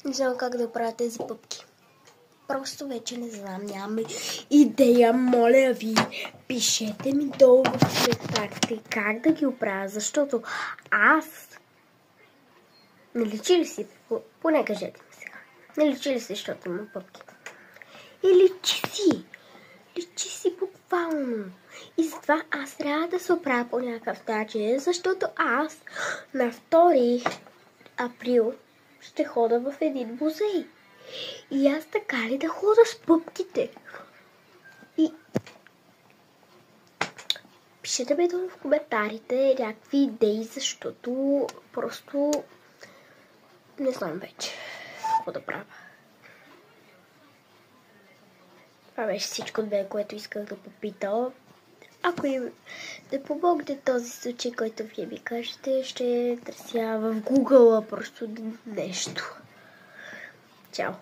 Не знам как да правя тези пъпки. Просто вече не знам, нямам идея. Моля ви, пишете ми долу в коментарите как да ги оправя, защото аз... Не личи ли си? Поне кажете ми сега. Не личи ли си, защото има пъпки? И личи си! Личи си буквално. И затова аз трябва да се оправя по някакъв начин, защото аз на 2 април ще хода в един музей. И аз така ли да хода с пъпките? И пишете ми долу в коментарите някакви идеи, защото просто не знам вече какво да правя. Това беше всичко от мен, което исках да попитам. Ако им да помогне този случай, който вие ми кажете, ще търся в Google просто нещо. Чао!